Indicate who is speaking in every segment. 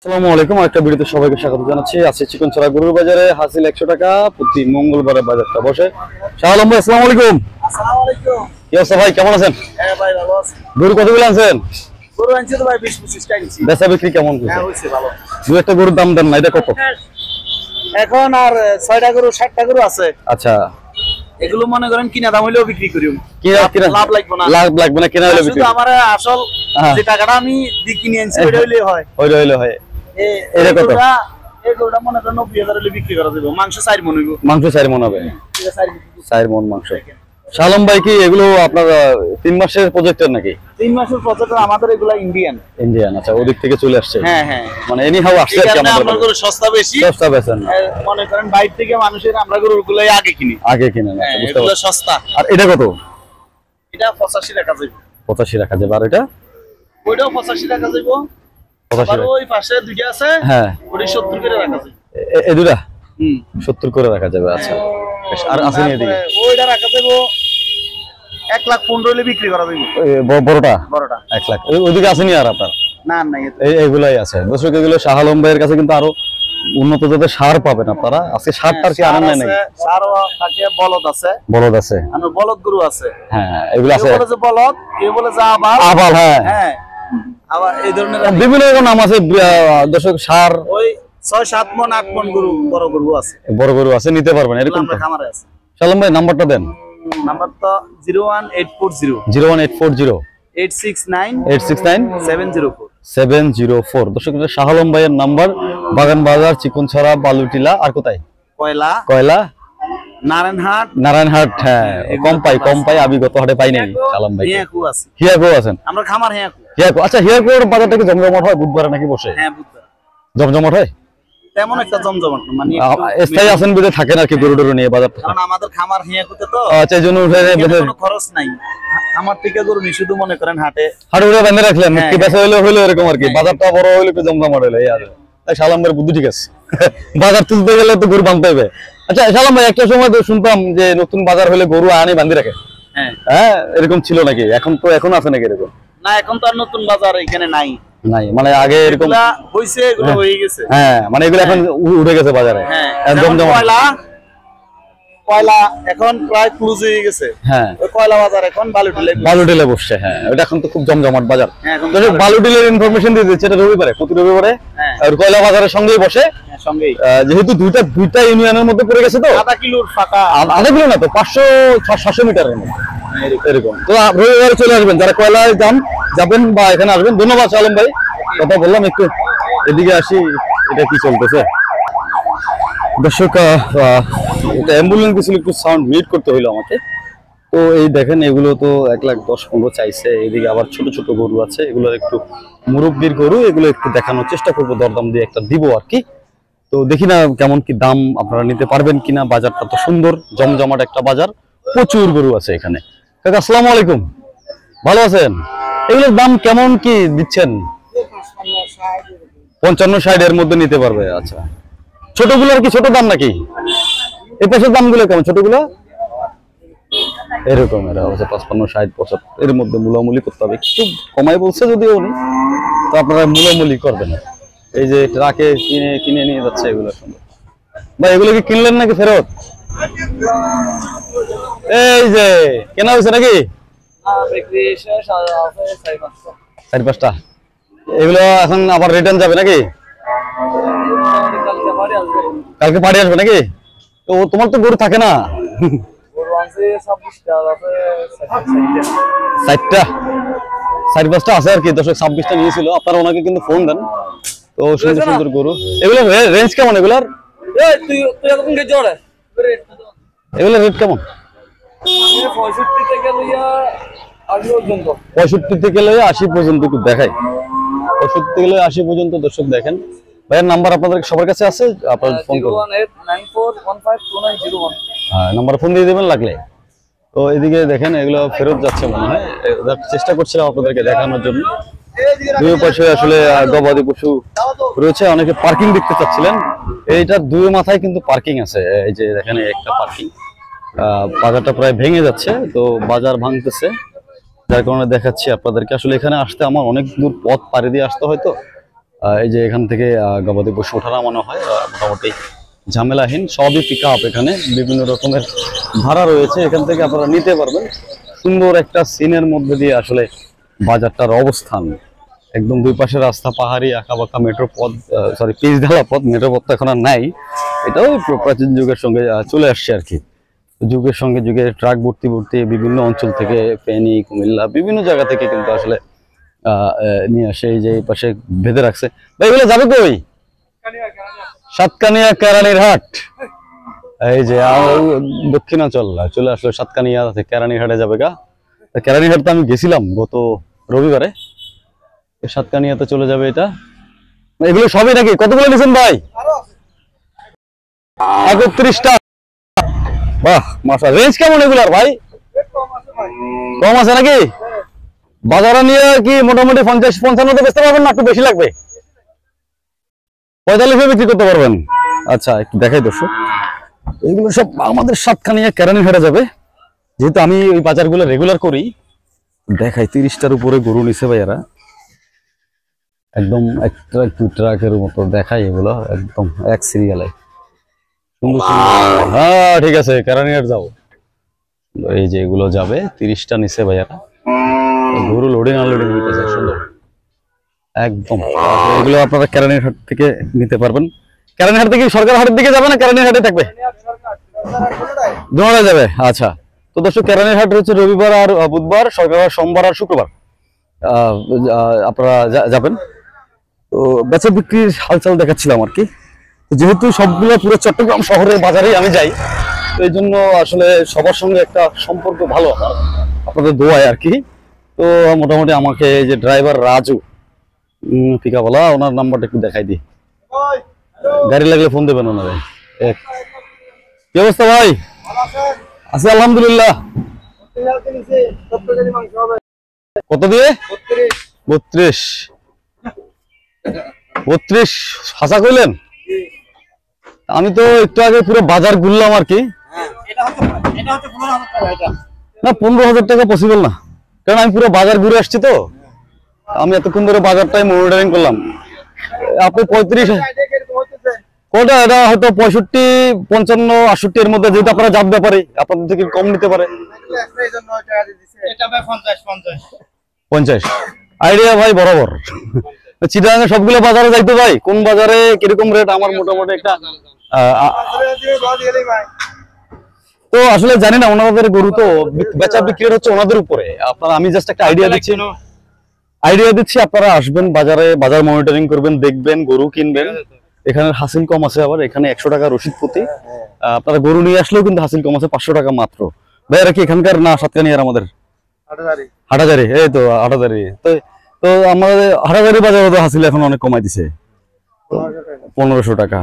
Speaker 1: আসসালামু আলাইকুম, একটা ভিডিওতে সবাইকে স্বাগত জানাচ্ছি। আজকে চিকনছড়া গরুর বাজারে হাসিল 100 টাকা প্রতি মঙ্গলবারে বাজারটা বসে। শাহ আলম ভাই, আসসালামু আলাইকুম।
Speaker 2: আসসালামু আলাইকুম।
Speaker 1: কি অবস্থা ভাই, কেমন আছেন?
Speaker 2: হ্যাঁ ভাই, ভালো আছি।
Speaker 1: গরু কতগুলো আনছেন?
Speaker 2: গরু আনছি তো ভাই 20-25 টা আনছি।
Speaker 1: বেচা বিক্রি কেমন হচ্ছে?
Speaker 2: হ্যাঁ হইছে ভালো।
Speaker 1: দু একটা গরুর দাম দেন না, এটা কত?
Speaker 2: এখন আর 6টা গরু 60টা গরু আছে।
Speaker 1: আচ্ছা,
Speaker 2: এগুলো মনে করেন কিনা দাম হইলেও বিক্রি করি। লাভ লাগবে না।
Speaker 1: লাভ লাগবে না, কিনা হলে বিক্রি।
Speaker 2: শুধু আমার আসল যে টাকাটা আমি কিনে আনছি ওইটা হইলেই হয়।
Speaker 1: ওইটা হইলে হয়।
Speaker 2: এটা কত? এই গরুটা মনে করেন 90,000 হলে বিক্রি করা যাবে। মাংস 4 মণ হইব।
Speaker 1: মাংস 4 মণ হবে।
Speaker 2: ঠিক আছে,
Speaker 1: 4 মণ মাংস। শাহ আলম ভাই, কি এগুলো আপনার 3 মাসের প্রজেক্টের নাকি?
Speaker 2: 3 মাসের প্রজেক্টর। আমাদের এগুলা ইন্ডিয়ান।
Speaker 1: আচ্ছা, ওদিক থেকে চলে আসছে।
Speaker 2: হ্যাঁ হ্যাঁ,
Speaker 1: মানে এনি হাউ আসছে কি আমাদের?
Speaker 2: আমরা গরু সস্তা বেশি।
Speaker 1: সস্তা বেচেন।
Speaker 2: মনে করেন বাইরে থেকে মানুষের আমরা গরুগুলাই আগে কিনি। এগুলো সস্তা।
Speaker 1: আর এটা কত?
Speaker 2: এটা 85 টাকা যাবে।
Speaker 1: 85 টাকা যাবে। আর এটা?
Speaker 2: ওইটাও 85 টাকা যাবে।
Speaker 1: 85
Speaker 2: আর ওই পাশে দুইটা আছে।
Speaker 1: হ্যাঁ,
Speaker 2: ওটা 70 করে রাখা যাবে।
Speaker 1: এই দুটা 70 করে রাখা যাবে। আচ্ছা, আর আছে নি এদিকে?
Speaker 2: ওইটা রাখা যাবে 1,15,000 হলে বিক্রি করা যাবে।
Speaker 1: বড়টা
Speaker 2: 1
Speaker 1: লাখ। ওইদিকে আছে নি আর আপনার?
Speaker 2: না না,
Speaker 1: এইগুলাই আছে। দর্শক, এগুলো শাহ আলম ভাইয়ের কাছে কিন্তু আরো উন্নত জাতের সার পাবেন আপনারা। আজকে সারটার কি আনন্দ নাই?
Speaker 2: সারও থাকে, বলদ আছে।
Speaker 1: বলদ আছে,
Speaker 2: আমার বলদ গরু আছে।
Speaker 1: হ্যাঁ এগুলো আছে।
Speaker 2: কেউ বলে যে বলদ, কেউ বলে যে আবাল।
Speaker 1: আবাল, হ্যাঁ
Speaker 2: হ্যাঁ, আবার এই ধরনের
Speaker 1: বিভিন্ন রকম নাম আছে। দর্শক, সার
Speaker 2: ওই 6-7 মণ 8 মণ গরু, বড় গরু আছে।
Speaker 1: বড় গরু আছে, নিতে পারবেন এরকম।
Speaker 2: আমরা খামারে আছে।
Speaker 1: শাহ আলম ভাই, নাম্বারটা দেন।
Speaker 2: নাম্বার তো 01840
Speaker 1: 01840
Speaker 2: 869
Speaker 1: 704। দর্শক, শাহ আলম ভাইয়ের নাম্বার। বাগান বাজার, চিকনছড়া, বালুটিলা। আর কোথায়? কয়লা, নারায়ণহাট। হ্যাঁ, কম পাই। আমি গত হাটে পাই নাই শাহ আলম ভাই। হিয়াকো আছেন?
Speaker 2: আমরা খামার
Speaker 1: হিয়াকো। আচ্ছা, হিয়াকোর বাজারটা কি জমজমাট হয়? বুধবারে নাকি বসে?
Speaker 2: হ্যাঁ, বুধবার
Speaker 1: জমজমাট হয়।
Speaker 2: তেমন একটা জমজমাট না, মানে
Speaker 1: স্থায়ী আছেন বিদে থাকেন আর কি গরু টরু নিয়ে বাজার।
Speaker 2: কারণ আমাদের খামার হিয়াকুতে তো।
Speaker 1: আচ্ছা, এই জন্য
Speaker 2: কোনো খরচ নাই। আমার থেকে গরু নি, শুধু মনে করেন হাটে
Speaker 1: উড়ে বেঁধে রাখলেন। কি বেচা হইলো এরকম আর কি। বাজারটা বড় হইলো, একটু জমজমাট হইলো। এই আর শাহ আলম ভাইয়ের বুদ্ধি ঠিক আছে। বাজার তুলতে গেলে তো গরু বাঁধতে হবে। আচ্ছা শাহ আলম ভাই, একটা সময় তো শুনতাম যে নতুন বাজার হলে গরু আনি বাঁধি রাখে। হ্যাঁ, এরকম ছিল নাকি? এখন আছে নাকি এরকম?
Speaker 2: না, এখন তো আর নতুন বাজার এখানে নাই।
Speaker 1: মানে আগে এরকম
Speaker 2: হইছে, এগুলো হয়ে গেছে।
Speaker 1: হ্যাঁ, মানে এগুলো এখন উঠে গেছে বাজারে।
Speaker 2: কয়লা এখন প্রায় ক্লোজ হয়ে গেছে।
Speaker 1: হ্যাঁ,
Speaker 2: ওই কয়লা বাজার এখন
Speaker 1: বালুটিলে বসছে। হ্যাঁ, এটা এখন তো খুব জমজমাট বাজার। বালুটিলের ইনফরমেশন দিয়ে দিচ্ছে, এটা রবিবারে, প্রতি রবিবারে কয়লা বাজারের সঙ্গেই বসে। যেহেতু দুইটা ইউনিয়নের মধ্যে পড়ে গেছে, তো আধা কিলো না, তো 500-700 মিটারের মধ্যে এরকম। তো রবিবারে চলে আসবেন যারা কয়লায় যাবেন বা এখানে আসবেন। ধন্যবাদ শাহ আলম ভাই, কথা বললাম। একটু এদিকে আসি, এটা কি চলতেছে দর্শক? এটা অ্যাম্বুলেন্স গেছিল, একটু সাউন্ড মিট করতে হইলো আমাকে। তো এই দেখেন, এগুলো তো 1,10,15 চাইছে। এদিকে আবার ছোট ছোট গরু আছে, এগুলোর একটু মুরব্বির গরু, এগুলো একটু দেখানোর চেষ্টা করবো, দরদাম দিয়ে একটা দিব আর কি। তো দেখি না কেমন কি দাম, আপনারা নিতে পারবেন কিনা। বাজারটা তো সুন্দর, জমজমাট একটা বাজার, প্রচুর গরু আছে এখানে। কাকা, আসসালামু আলাইকুম, ভালো আছেন? এগুলোর দাম কেমন কি দিচ্ছেন? 55-60 এর মধ্যে নিতে পারবে। আচ্ছা, ছোটগুলোর কি ছোট দাম নাকি? এই পাশের দামগুলো কেমন? ছোটগুলো এরকম, এরা হচ্ছে 55-60-75 এর মধ্যে মূলামূলি করতে হবে। একটু কমাই বলছে যদিও উনি, তো আপনারা মূলামূলি করবেন। এই যে ট্রাকে কিনে নিয়ে যাচ্ছে এগুলো সুন্দর। ভাই, এগুলো কি কিনলেন নাকি ফেরত? এই যে কেনা হয়েছে নাকি? 4-5টা। এগুলো এখন আবার রিটার্ন যাবে নাকি? কালকে পাড়ি আসবে নাকি? তো তোমার তো গরু থাকে না? 4-5টা আছে আর কি। 26টা নিয়েছিল। আপনারা ওনাকে কিন্তু ফোন দেন। তো সুন্দর সুন্দর গরু। এগুলো রেঞ্জ কেমন? এগুলোর এগুলোর রেট কেমন? 65 থেকে লইয়া 80 পর্যন্ত একটু দেখাই। 65 থেকে লইয়া 80 পর্যন্ত দর্শক দেখেন। ভাইয়ের নাম্বার আপনাদের সবার কাছে আছে, আপনারা ফোন করুন।
Speaker 2: 01894152901।
Speaker 1: হ্যাঁ, নাম্বার ফোন দিয়ে দেবেন লাগলে। তো এদিকে দেখেন, এগুলো ফেরত যাচ্ছে মনে হয়। চেষ্টা করছিলাম আপনাদেরকে দেখানোর জন্য। দুই পাশে আসলে গবাদি পশু রয়েছে। অনেকে পার্কিং দেখতে চাচ্ছিলেন। এইটার দুই মাথায় কিন্তু পার্কিং আছে। এই যে দেখেন, একটা পার্কিং। বাজারটা প্রায় ভেঙে যাচ্ছে, তো বাজার ভাঙতেছে, যার কারণে দেখাচ্ছি আপনাদেরকে। আসলে এখানে আসতে আমার অনেক দূর পথ পাড়ি দিয়ে আসতে হয়তো, এই যে এখান থেকে গবাদি পশু ওঠা নামানো হয়, মোটামুটি ঝামেলাহীন, সবই পিক আপ। এখানে বিভিন্ন রকমের ভাড়া রয়েছে, এখান থেকে আপনারা নিতে পারবেন। সুন্দর একটা সিনের মধ্যে দিয়ে আসলে বাজারটার অবস্থান, একদম দুই পাশে রাস্তা, পাহাড়ি আঁকা বাঁকা মেট্রো পথ, সরি পিচ ঢালা পথ, মেট্রো পথ তো এখন আর নাই, এটাও প্রাচীন যুগের সঙ্গে চলে আসছে আর কি। যুগের সঙ্গে যুগে ট্রাক ভর্তি ভর্তি বিভিন্ন অঞ্চল থেকে, ফেনী, কুমিল্লা, বিভিন্ন জায়গা থেকে কিন্তু আসলে নিয়ে আসে। এই যে এই পাশে বেঁধে রাখছে। ভাই এগুলো যাবে কই? সাতকানিয়া কেরানীর হাট। এই যে দক্ষিণাঞ্চল চলে আসলো, সাতকানিয়া থেকে কেরানীর হাটে যাবে গা। কেরানীর হাট তো আমি গেছিলাম গত রবিবারে, সাতকানিয়াতে চলে যাবে এটা। এগুলো সবই নাকি? কতগুলো নিয়েছেন ভাই? 31টা। বাহ মাশা, রেঞ্জ কেমন এগুলার ভাই? কম আছে নাকি? বাজারে নিয়ে কি মোটামুটি 50-55 বেচতে পারবেন না একটু বেশি লাগবে? 45 বিক্রি করতে পারবেন। আচ্ছা একটু দেখাই দর্শক, এগুলো সব আমাদের সাতকানিয়া কেরানীর হাটে যাবে, যেহেতু আমি ওই বাজারগুলো রেগুলার করি। দেখাই 30টার উপরে গরু নিছে ভাইয়ারা, একদম এক ট্রাক দু ট্রাকের মতো দেখাই, এগুলো একদম এক সিরিয়ালে সুন্দর সুন্দর। হ্যাঁ ঠিক আছে, কেরানীহাট যাও। এই যে এগুলো যাবে, 30টা নিচে ভাইয়ারা, গরু লোডিং আনলোডিং হইতেছে সুন্দর একদম। এগুলো আপনারা কেরানীহাট থেকে নিতে পারবেন। কেরানীহাট থেকে সরকার হাটের দিকে যাবে না কেরানীহাটে থাকবে? দোনোটা যাবে। আচ্ছা, তো দর্শক কেরানীহাট হচ্ছে রবিবার আর বুধবার, সরকার সোমবার আর শুক্রবার আপনারা যাবেন। তো বেচা বিক্রির হালচাল দেখাচ্ছিলাম আর কি। যেহেতু সবগুলো পুরো চট্টগ্রাম শহরের বাজারে আমি যাই, তো এই জন্য আসলে সবার সঙ্গে একটা সম্পর্ক ভালো আমার, আপনাদের দোয়ায় আর কি। তো মোটামুটি আমাকে এই যে ড্রাইভার রাজু পিকাওয়ালা, ওনার নাম্বারটা একটু দেখাই দিই, গাড়ি লাগলে ফোন দেবেন ওনারে। কি অবস্থা ভাই? আছি আলহামদুলিল্লাহ। কত দিয়ে? 32 হাসা কইলেন? আমি তো একটু আগে পুরো বাজার ঘুরলাম আর কি। না 15,000 টাকা পসিবল না, কারণ আমি পুরো বাজার ঘুরে আসছি তো। আমি এতক্ষণ ধরে বাজারটাই মনিটরিং করলাম। আপনি 35 কোটা, এটা হয়তো 65, 55, 68 এর মধ্যে, যেহেতু আপনারা জাত ব্যাপারে আপনাদের থেকে কম নিতে পারে। 50 আইডিয়া ভাই বরাবর। চিটাগাঙ্গে সবগুলো বাজারে যাইতো ভাই, কোন বাজারে কিরকম রেট আমার মোটামুটি একটা তো আসলে জানি না। ওনাদের গরু তো বেচা বিক্রি হচ্ছে ওনাদের উপরে। আপনারা, আমি জাস্ট একটা আইডিয়া দিচ্ছি, আপনারা আসবেন বাজারে, বাজার মনিটরিং করবেন, দেখবেন, গরু কিনবেন। এখানে হাসিল কম আছে, আবার এখানে 100 টাকা রসিদ প্রতি। আপনারা গরু নিয়ে আসলেও কিন্তু হাসিল কম আছে, 500 টাকা মাত্র। ভাইয়ারা কি এখানকার না সাতকানিয়ার? আমাদের হাটাজারি, এই তো হাটাজারি। তো আমাদের হাটাজারি বাজারে তো হাসিল এখন অনেক কমাই দিছে, 1500 টাকা।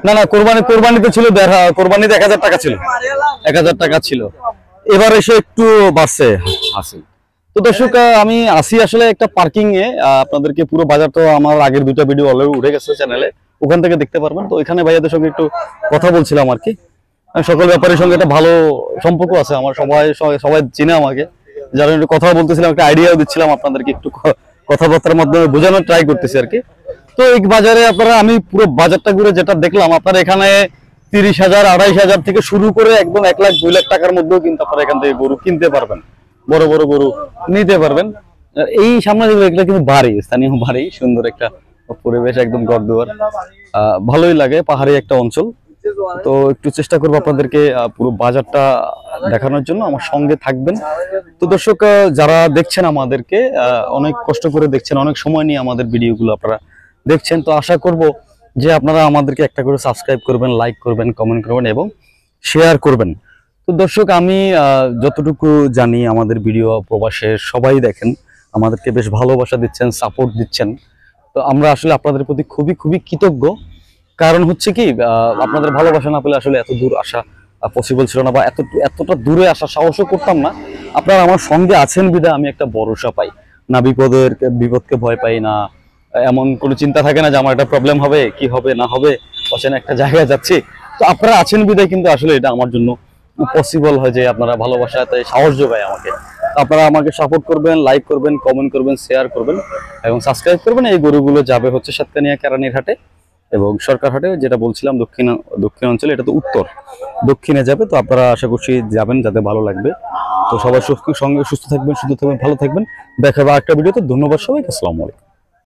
Speaker 1: না না, কোরবানিতে ছিল কোরবানিতে 1000 টাকা ছিল, 1000 টাকা ছিল। এবার এসে একটু বাড়ছে হাসিল। তো দর্শক, আমি আসি আসলে একটা পার্কিং এ। আপনাদেরকে পুরো বাজার তো আমার আগের 2টা ভিডিও অলরেডি উঠে গেছে চ্যানেলে, ওখান থেকে দেখতে পারবেন। তো এখানে ভাইয়াদের সঙ্গে একটু কথা বলছিলাম আর কি। সকল ব্যাপারীর সঙ্গে একটা ভালো সম্পর্ক আছে আমার, সবাই চিনে আমাকে, যারা একটু কথা বলতেছিলাম, একটা আইডিয়াও দিচ্ছিলাম আপনাদেরকে, একটু কথাবার্তার মাধ্যমে বোঝানোর ট্রাই করতেছি আর কি। তো এই বাজারে আপনারা, আমি পুরো বাজারটা ঘুরে যেটা দেখলাম, আপনারা এখানে 30,000, 28,000 থেকে শুরু করে একদম 1 লাখ 2 লাখ টাকার মধ্যেও কিন্তু আপনারা এখান থেকে গরু কিনতে পারবেন, বড় বড় গরু নিতে পারবেন। এই সামনে এগুলো কিন্তু বাড়ি, স্থানীয় বাড়ি, সুন্দর একটা পরিবেশ, একদম ঘরদুয়ার, ভালোই লাগে, পাহাড়ি একটা অঞ্চল। তো একটু চেষ্টা করবো আপনাদেরকে পুরো বাজারটা দেখানোর জন্য, আমার সঙ্গে থাকবেন। তো দর্শক, যারা দেখছেন আমাদেরকে, অনেক কষ্ট করে দেখছেন, অনেক সময় নিয়ে আমাদের ভিডিওগুলো আপনারা দেখছেন। তো আশা করব যে আপনারা আমাদেরকে একটা করে সাবস্ক্রাইব করবেন, লাইক করবেন, কমেন্ট করবেন এবং শেয়ার করবেন। তো দর্শক, আমি যতটুকু জানি আমাদের ভিডিও প্রবাসে সবাই দেখেন, আমাদেরকে বেশ ভালোবাসা দিচ্ছেন, সাপোর্ট দিচ্ছেন। তো আমরা আসলে আপনাদের প্রতি খুবই খুবই কৃতজ্ঞ। কারণ হচ্ছে কি, আপনাদের ভালোবাসা না পেলে আসলে এত দূর আসা পসিবল ছিল না, বা এতটা দূরে আসা সাহসও করতাম না। আপনারা আমার সঙ্গে আছেন বিধায় আমি একটা ভরসা পাই না, বিপদকে ভয় পাই না, এমন কোনো চিন্তা থাকে না যে আমার একটা প্রবলেম হবে, কি হবে না হবে, অচেনা একটা জায়গায় যাচ্ছি। তো আপনারা আছেন বিধায় কিন্তু আসলে এটা আমার জন্য পসিবল হয়, যে আপনারা ভালোবাসাতে সাহস যোগায় আমাকে। আপনারা আমাকে সাপোর্ট করবেন, লাইক করবেন, কমেন্ট করবেন, শেয়ার করবেন এবং সাবস্ক্রাইব করবেন। এই গরুগুলো যাবে হচ্ছে সাতকানিয়া কেরানীর হাটে এবং সরকার হাটে, যেটা বলছিলাম দক্ষিণ অঞ্চলে, এটা তো উত্তর, দক্ষিণে যাবে। তো আপনারা আশা করছি যাবেন, যাতে ভালো লাগবে। তো সবাই সুস্থ থাকবেন, ভালো থাকবেন। দেখা হবে আরেকটা ভিডিওতে। ধন্যবাদ সবাইকে, আসসালামু আলাইকুম।